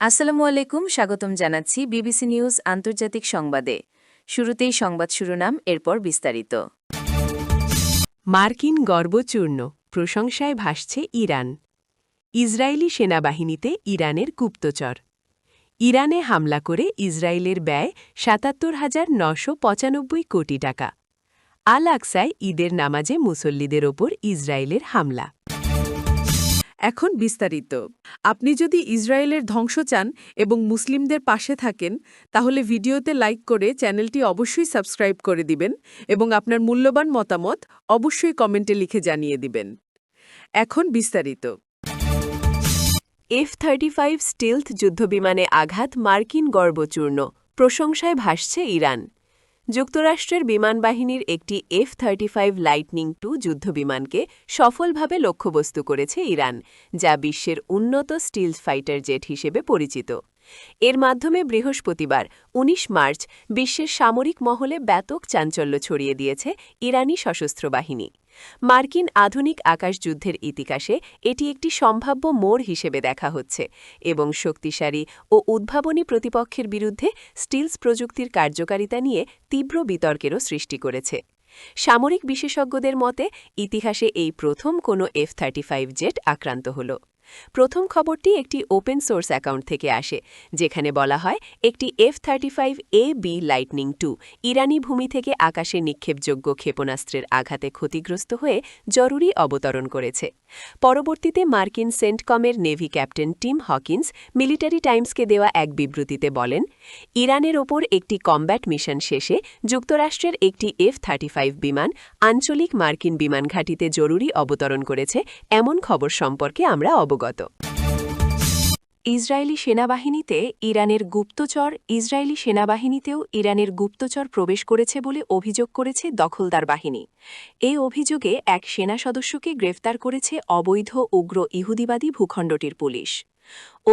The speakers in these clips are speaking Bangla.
আসসালামু আলাইকুম, স্বাগতম জানাচ্ছি বিবিসি নিউজ আন্তর্জাতিক সংবাদে। শুরুতেই সংবাদ শিরোনাম, এরপর বিস্তারিত। মার্কিন গর্বচূর্ণ, প্রশংসায় ভাসছে ইরান। ইসরায়েলি সেনাবাহিনীতে ইরানের গুপ্তচর। ইরানে হামলা করে ইসরায়েলের ব্যয় ৭৭,৯৯৫ কোটি টাকা। আল আকসায় ঈদের নামাজে মুসল্লিদের ওপর ইসরায়েলের হামলা। এখন বিস্তারিত। আপনি যদি ইসরায়েলের ধ্বংস চান এবং মুসলিমদের পাশে থাকেন, তাহলে ভিডিওতে লাইক করে চ্যানেলটি অবশ্যই সাবস্ক্রাইব করে দিবেন এবং আপনার মূল্যবান মতামত অবশ্যই কমেন্টে লিখে জানিয়ে দিবেন। এখন বিস্তারিত। F-35 স্টিলথ যুদ্ধবিমানে আঘাত মার্কিন গর্বচূর্ণ, প্রশংসায় ভাসছে ইরান। যুক্তরাষ্ট্রের বিমানবাহিনীর একটি F-35 লাইটনিং II যুদ্ধবিমানকে সফলভাবে লক্ষ্যবস্তু করেছে ইরান, যা বিশ্বের উন্নত স্টিলথ ফাইটার জেট হিসেবে পরিচিত। এর মাধ্যমে বৃহস্পতিবার ১৯ মার্চ বিশ্বের সামরিক মহলে ব্যাপক চাঞ্চল্য ছড়িয়ে দিয়েছে ইরানি সশস্ত্র বাহিনী। মার্কিন আধুনিক আকাশযুদ্ধের ইতিহাসে এটি একটি সম্ভাব্য মোড় হিসেবে দেখা হচ্ছে এবং শক্তিশালী ও উদ্ভাবনী প্রতিপক্ষের বিরুদ্ধে স্টিলস প্রযুক্তির কার্যকারিতা নিয়ে তীব্র বিতর্কেরও সৃষ্টি করেছে। সামরিক বিশেষজ্ঞদের মতে ইতিহাসে এই প্রথম কোনো F-35 জেট আক্রান্ত হল। প্রথম খবরটি একটি ওপেন সোর্স অ্যাকাউন্ট থেকে আসে, যেখানে বলা হয় একটি F-35A-B লাইটনিং II ইরানি ভূমি থেকে আকাশে নিক্ষেপযোগ্য ক্ষেপণাস্ত্রের আঘাতে ক্ষতিগ্রস্ত হয়ে জরুরি অবতরণ করেছে। পরবর্তীতে মার্কিন সেন্টকমের navy captain Tim Hawkins Military টাইমসকে দেওয়া এক বিবৃতিতে বলেন, ইরানের ওপর একটি কমব্যাট মিশন শেষে যুক্তরাষ্ট্রের একটি F-35 বিমান আঞ্চলিক মার্কিন বিমান ঘাঁটিতে জরুরি অবতরণ করেছে, এমন খবর সম্পর্কে আমরা অবগত। ইসরায়েলি সেনাবাহিনীতে ইরানের গুপ্তচর ইসরায়েলি সেনাবাহিনীতেও ইরানের গুপ্তচর প্রবেশ করেছে বলে অভিযোগ করেছে দখলদার বাহিনী। এই অভিযোগে এক সেনা সদস্যকে গ্রেফতার করেছে অবৈধ উগ্র ইহুদিবাদী ভূখণ্ডটির পুলিশ।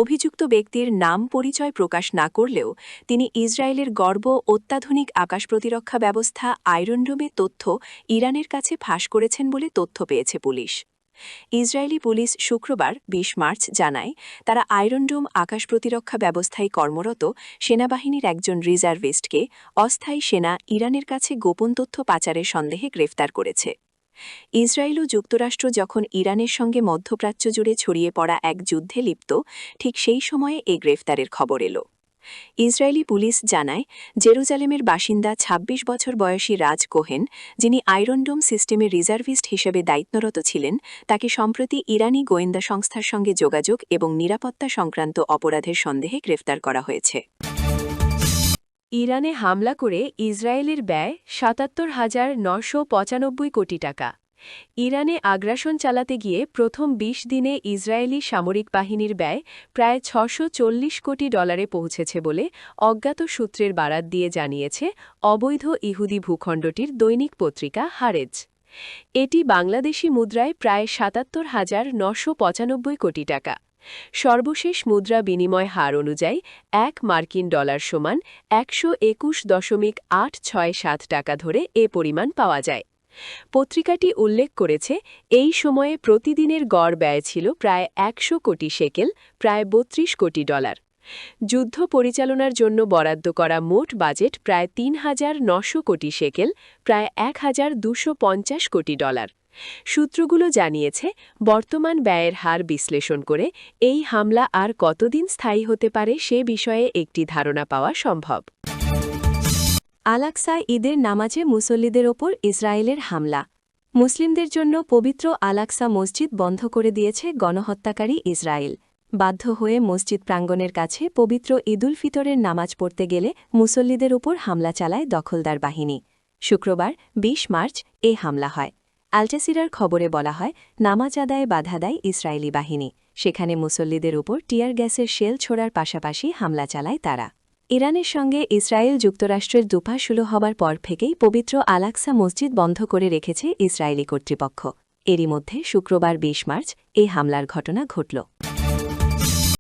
অভিযুক্ত ব্যক্তির নাম পরিচয় প্রকাশ না করলেও তিনি ইসরায়েলের গর্ব অত্যাধুনিক আকাশ প্রতিরক্ষা ব্যবস্থা আয়রন ডোমের তথ্য ইরানের কাছে ফাঁস করেছেন বলে তথ্য পেয়েছে পুলিশ। ইসরায়েলি পুলিশ শুক্রবার ২০ মার্চ জানায়, তারা আয়রন ডোম আকাশ প্রতিরক্ষা ব্যবস্থায় কর্মরত সেনাবাহিনীর একজন রিজার্ভিস্টকে অস্থায়ী সেনা ইরানের কাছে গোপন তথ্য পাচারের সন্দেহে গ্রেফতার করেছে। ইসরায়েল ও যুক্তরাষ্ট্র যখন ইরানের সঙ্গে মধ্যপ্রাচ্য জুড়ে ছড়িয়ে পড়া এক যুদ্ধে লিপ্ত, ঠিক সেই সময়ে এই গ্রেফতারের খবর এলো। ইসরায়েলি পুলিশ জানায়, জেরুজালেমের বাসিন্দা ২৬ বছর বয়সী রাজ কোহেন, যিনি আয়রন ডোম সিস্টেমের রিজার্ভিস্ট হিসেবে দায়িত্বরত ছিলেন, তাকে সম্প্রতি ইরানি গোয়েন্দা সংস্থার সঙ্গে যোগাযোগ এবং নিরাপত্তা সংক্রান্ত অপরাধের সন্দেহে গ্রেফতার করা হয়েছে। ইরানে হামলা করে ইসরায়েলের ব্যয় ৭৭,৯৯৫ কোটি টাকা। ইরানে আগ্রাসন চালাতে গিয়ে প্রথম ২০ দিনে ইসরায়েলি সামরিক বাহিনীর ব্যয় প্রায় $৬৪০ কোটি পৌঁছেছে বলে অজ্ঞাত সূত্রের বারাত দিয়ে জানিয়েছে অবৈধ ইহুদি ভূখণ্ডটির দৈনিক পত্রিকা হারেজ। এটি বাংলাদেশি মুদ্রায় প্রায় ৭৭,৯৯৫ কোটি টাকা। সর্বশেষ মুদ্রা বিনিময় হার অনুযায়ী $১ সমান ১২১.৮৬৭ টাকা ধরে এ পরিমাণ পাওয়া যায়। পত্রিকাটি উল্লেখ করেছে, এই সময়ে প্রতিদিনের গড় ব্যয় ছিল প্রায় ১০০ কোটি শেকেল, প্রায় $৩২ কোটি। যুদ্ধ পরিচালনার জন্য বরাদ্দ করা মোট বাজেট প্রায় ৩,৯০০ কোটি শেকেল, প্রায় $১,২৫০ কোটি। সূত্রগুলো জানিয়েছে, বর্তমান ব্যয়ের হার বিশ্লেষণ করে এই হামলা আর কতদিন স্থায়ী হতে পারে সে বিষয়ে একটি ধারণা পাওয়া সম্ভব। আল আকসায় ঈদের নামাজে মুসল্লিদের ওপর ইসরায়েলের হামলা। মুসলিমদের জন্য পবিত্র আল আকসা মসজিদ বন্ধ করে দিয়েছে গণহত্যাকারী ইসরায়েল। বাধ্য হয়ে মসজিদ প্রাঙ্গণের কাছে পবিত্র ঈদুল ফিতরের নামাজ পড়তে গেলে মুসল্লিদের ওপর হামলা চালায় দখলদার বাহিনী। শুক্রবার ২০ মার্চ এ হামলা হয়। আল জাজিরার খবরে বলা হয়, নামাজ আদায়ে বাধা দেয় ইসরায়েলি বাহিনী। সেখানে মুসল্লিদের ওপর টিয়ার গ্যাসের শেল ছোড়ার পাশাপাশি হামলা চালায় তারা। ইরানের সঙ্গে ইসরায়েল যুক্তরাষ্ট্রের দুপা শুরু হবার পর থেকেই পবিত্র আল আকসা মসজিদ বন্ধ করে রেখেছে ইসরায়েলি কর্তৃপক্ষ। এরই মধ্যে শুক্রবার ২০ মার্চ এই হামলার ঘটনা ঘটল।